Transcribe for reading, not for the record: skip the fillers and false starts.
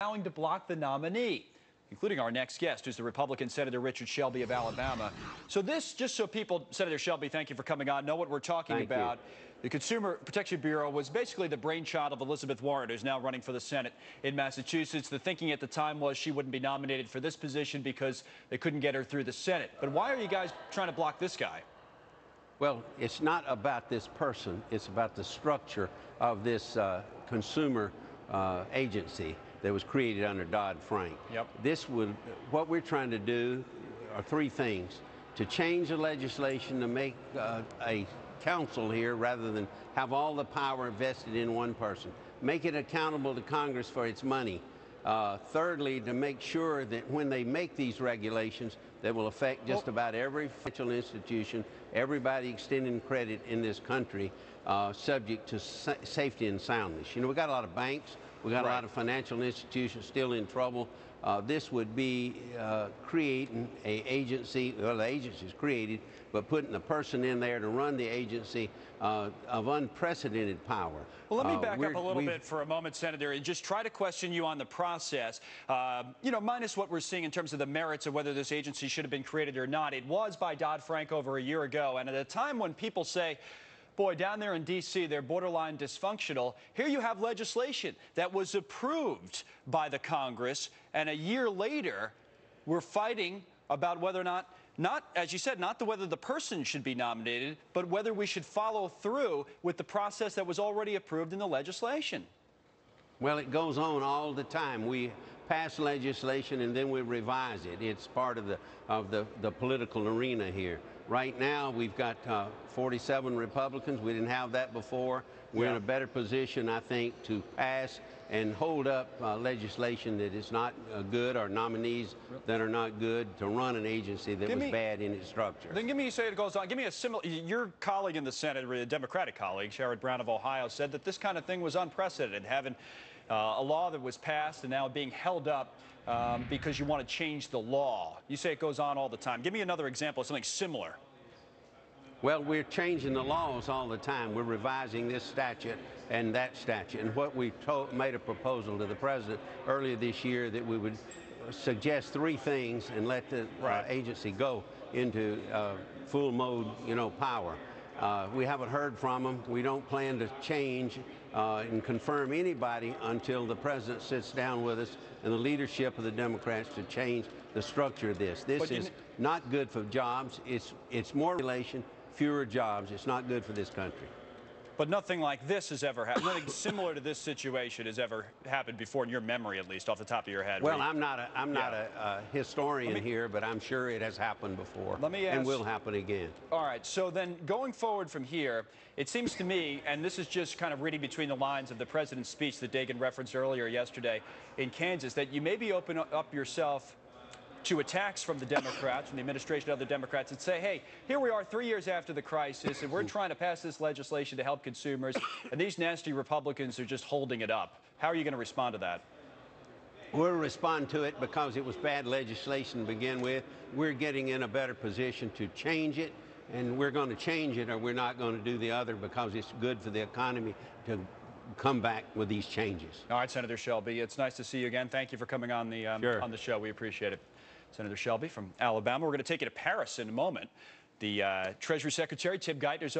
allowing to block the nominee, including our next guest, who's the Republican Senator Richard Shelby of Alabama. So this, just so people, Senator Shelby, thank you for coming on, know what we're talking about. The Consumer Protection Bureau was basically the brainchild of Elizabeth Warren, who's now running for the Senate in Massachusetts. The thinking at the time was she wouldn't be nominated for this position because they couldn't get her through the Senate. But why are you guys trying to block this guy? Well, it's not about this person. It's about the structure of this consumer agency that was created under Dodd-Frank. What we're trying to do are three things: to change the legislation to make a council here rather than have all the power vested in one person, make it accountable to Congress for its money. Thirdly, to make sure that when they make these regulations that will affect just about every financial institution, everybody extending credit in this country, subject to safety and soundness. You know, we got a lot of banks, we got a lot of financial institutions still in trouble. This would be creating an agency, well, the agency is created, but putting a person in there to run the agency of unprecedented power. Well, let me back up a little bit for a moment, Senator, and just try to question you on the process. You know, minus what we're seeing in terms of the merits of whether this agency should have been created or not. It was by Dodd-Frank over a year ago, and at a time when people say, boy, down there in D.C., they're borderline dysfunctional. Here you have legislation that was approved by the Congress, and a year later, we're fighting about whether or not, as you said, not whether the person should be nominated, but whether we should follow through with the process that was already approved in the legislation. Well, it goes on all the time. We pass legislation and then we revise it. It's part of the political arena here. Right now, we've got 47 Republicans. We didn't have that before. We're in a better position, I think, to pass and hold up legislation that is not good, or nominees that are not good, to run an agency that was bad in its structure. Then you say it goes on. Give me a similar. Your colleague in the Senate, a Democratic colleague, Sherrod Brown of Ohio, said that this kind of thing was unprecedented, having a law that was passed and now being held up because you want to change the law. You say it goes on all the time. Give me another example of something similar. Well, we're changing the laws all the time. We're revising this statute and that statute. And what we made a proposal to the president earlier this year that we would suggest three things and let the agency go into full mode, power. We haven't heard from them. We don't plan to change and confirm anybody until the president sits down with us and the leadership of the Democrats to change the structure of this. This is not good for jobs. It's more regulation, fewer jobs. It's not good for this country. But nothing like this has ever happened. Nothing similar to this situation has ever happened before, in your memory, at least, off the top of your head. Well, I'm not a historian here, but I'm sure it has happened before and will happen again. All right. So then going forward from here, it seems to me, and this is just kind of reading between the lines of the president's speech that Dagan referenced earlier yesterday in Kansas, that you maybe open up yourself to attacks from the Democrats, from the administration of the Democrats, and say, hey, here we are 3 years after the crisis, and we're trying to pass this legislation to help consumers, and these nasty Republicans are just holding it up. How are you going to respond to that? We'll respond to it because it was bad legislation to begin with. We're getting in a better position to change it, and we're going to change it, or we're not going to do the other, because it's good for the economy to come back with these changes. All right, Senator Shelby, it's nice to see you again. Thank you for coming on the on the show. We appreciate it. Senator Shelby from Alabama. We're going to take you to Paris in a moment. The Treasury Secretary, Tim Geithner's